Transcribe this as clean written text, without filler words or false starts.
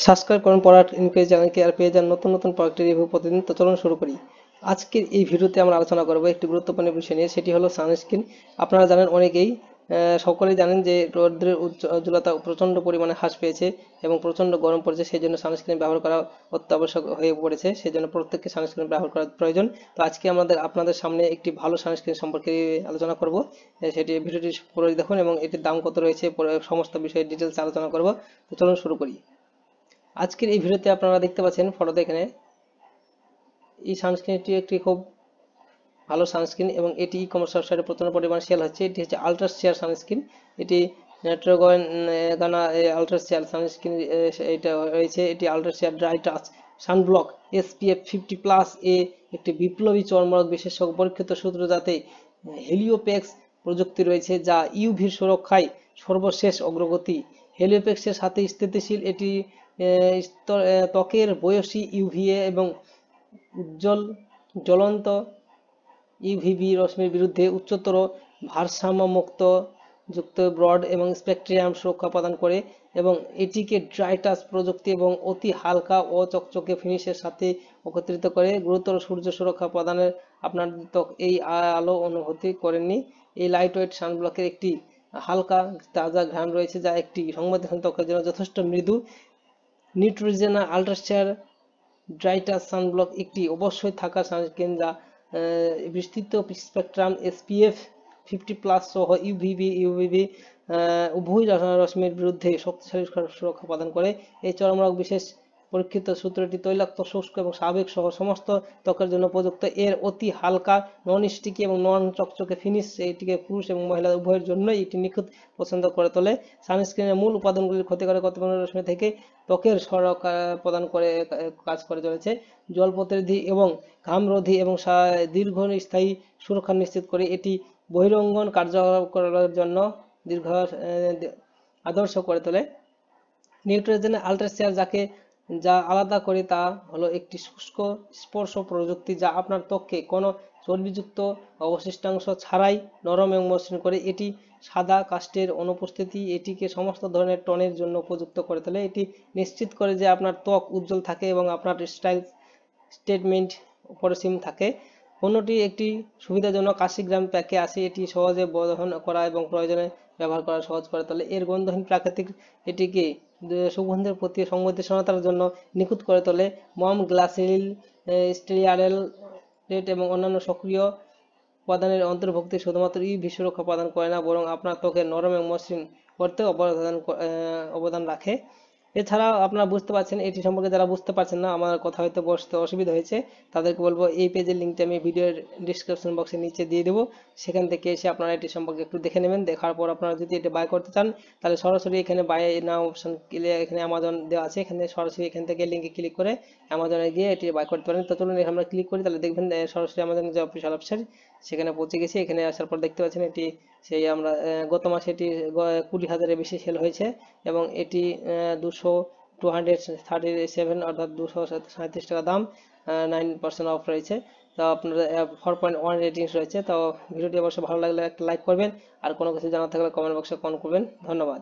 Subscribe করুন product inquiry চ্যানেলকে আর পেয়ে যান নতুন নতুন প্রোডাক্টের রিভিউ প্রতিদিন। তো চলুন শুরু করি। আজকের এই ভিডিওতে আমরা আলোচনা করব একটি গুরুত্বপূর্ণ বিষয় নিয়ে, সেটি হলো সানস্ক্রিন। আপনারা জানেন অনেকেই সকলেই জানেন যে রৌদ্রের উজ্জ্বলতা প্রচণ্ড পরিমাণে হ্রাস পেয়েছে এবং প্রচণ্ড গরম পড়েছে, সেই জন্য সানস্ক্রিন ব্যবহার করা অত্যাবশ্যক হয়ে পড়েছে। সেই জন্য প্রত্যেককে সানস্ক্রিন ব্যবহার করা প্রয়োজন। তো আজকে আপনাদের সামনে একটি ভালো সানস্ক্রিন সম্পর্কে আলোচনা করব। সেটি ভিডিওটি পুরো দেখুন এবং এটির দাম কত রয়েছে সমস্ত বিষয়ে ডিটেলস আলোচনা করব। তো চলুন শুরু করি। আজকের এই ভিডিওতে আপনারা দেখতে পাচ্ছেন ফটোতে, এখানে এই সানস্ক্রিনটি একটি খুব ভালো সানস্ক্রিন এবং এটি ই কমার্স ওয়েবসাইটে প্রচুর পরিমাণে সেল হচ্ছে। এটি হচ্ছে আলট্রা শেয়ার সানস্ক্রিন। এটি নেট্রোগন গানা আলট্রা শেয়ার সানস্ক্রিন এটা রয়েছে। এটি ultra share dry touch sunblock SPF 50+ এ একটি বিপ্লবী চর্মরোগ বিশেষজ্ঞ পরীক্ষিত সূত্র, যাতে হেলিওপ্যাক্স প্রযুক্তি রয়েছে, যা ইউভির সুরক্ষায় সর্বশেষ অগ্রগতি। হেলিওপ্যাক্সের সাথে স্থিতিশীল, এটি ত্বকের বয়সী ইউভিএ এবং জ্বলন্ত ইউভিবি রশ্মির বিরুদ্ধে উচ্চতর ভারসাম্যমুক্ত যুক্ত ব্রড এবং স্পেকট্রাম সুরক্ষা প্রদান করে, এবং এটিকে ড্রাই টাচ প্রযুক্তি এবং অতি হালকা ও চকচকে ফিনিশের সাথে একত্রিত করে গুরুতর সূর্য সুরক্ষা প্রদানের আপনার ত্বক এই আলো অনুভূতি করেননি। এই লাইট ওয়েট সানব্লকের একটি হালকা তাজা ঘ্রাণ রয়েছে, যা একটি সংবেদনশীল ত্বকের জন্য যথেষ্ট মৃদু। নিউট্রিজেনা আল্ট্রাস্টার ড্রাই টাচ সানব্লক একটি অবশ্যই থাকা সানস্ক্রিন, যা বিস্তৃত স্পেকট্রাম SPF 50+ সহ ইউভিবি উভয় রশ্মির বিরুদ্ধে শক্তিশালী সুরক্ষা প্রদান করে। এই চর্মরোগ বিশেষ পরীক্ষিত সূত্রটি তৈলাক্ত, শুষ্ক এবং স্বাভাবিক সহ সমস্ত ত্বকের জন্য উপযুক্ত। এর অতি হালকা, নন স্টিকি এবং নন চকচকে ফিনিশ এটিকে পুরুষ এবং মহিলা উভয়ের জন্যই এটি নিখুঁত পছন্দ করে তোলে। সানস্ক্রিনের মূল উপাদানগুলির ক্ষতিকারক অতিবেগুনি রশ্মি থেকে ত্বকের সুরক্ষা প্রদান করে কাজ করে চলেছে, জল প্রতিরোধী এবং ঘামরোধী এবং দীর্ঘস্থায়ী সুরক্ষা নিশ্চিত করে। এটি বহিরঙ্গন কার্যকর করার জন্য দীর্ঘ আদর্শ করে তোলে। নিউট্রিজেন আল্ট্রাশেয়ার যা আলাদা করে তা হলো একটি শুষ্ক স্পর্শ প্রযুক্তি, যা আপনার ত্বককে কোনো চর্বিযুক্ত অবশিষ্টাংশ ছাড়াই নরম এবং মসৃণ করে। এটি সাদা কাস্টের অনুপস্থিতি এটিকে সমস্ত ধরনের টনের জন্য উপযুক্ত করে তোলে। এটি নিশ্চিত করে যে আপনার ত্বক উজ্জ্বল থাকে এবং আপনার স্টাইল স্টেটমেন্ট অপরিসীম থাকে। পণ্যটি একটি সুবিধাজনক 80 গ্রাম প্যাকে আসে। এটি সহজে বহন করা এবং প্রয়োজনে ব্যবহার করা সহজ করে তোলে। এর গন্ধহীন প্রাকৃতিক এটিকে সুগন্ধের প্রতি সংবেদনশীলতার জন্য নিখুঁত করে তোলে। মম গ্লাসিল স্টেরিয়ারেল রেট এবং অন্যান্য সক্রিয় উপাদানের অন্তর্ভুক্তি শুধুমাত্র ইউভি সুরক্ষা প্রদান করে না, বরং আপনার ত্বকের নরম এবং মসৃণ করতেও অবদান রাখে। এছাড়াও আপনারা বুঝতে পারছেন, এটি সম্পর্কে যারা বুঝতে পারছেন না, আমার কথা হয়তো বুঝতে অসুবিধা হয়েছে, তাদেরকে বলবো এই পেজের লিঙ্কটা আমি ভিডিওর ডিসক্রিপশন বক্সের নিচে দিয়ে দেবো। সেখান থেকে এসে আপনারা এটি সম্পর্কে একটু দেখে নেবেন। দেখার পর আপনারা যদি এটা বাই করতে চান, তাহলে সরাসরি এখানে বাই নাও অপশন এখানে অ্যামাজন দেওয়া আছে, এখানে সরাসরি এখান থেকে লিঙ্কে ক্লিক করে অ্যামাজনে গিয়ে এটি বাই করতে পারেন। তো চলুন আমরা ক্লিক করি, তাহলে দেখবেন সরাসরি অ্যামাজনের যে অফিসিয়াল ওয়েবসাইট সেখানে পৌঁছে গেছি। এখানে আসার পর দেখতে পাচ্ছেন এটি সেই আমরা গত মাসে এটি 20,000-এর বেশি সেল হয়েছে এবং এটি 237 অর্থাৎ 237 টাকা দাম, 9% অফ রয়েছে। তো আপনার 4.1 রেটিংস রয়েছে। তো ভিডিওটি অবশ্যই ভালো লাগলে একটা লাইক করবেন, আর কোনো কিছু জানার থাকলে কমেন্ট বক্সে কমেন্ট করবেন। ধন্যবাদ।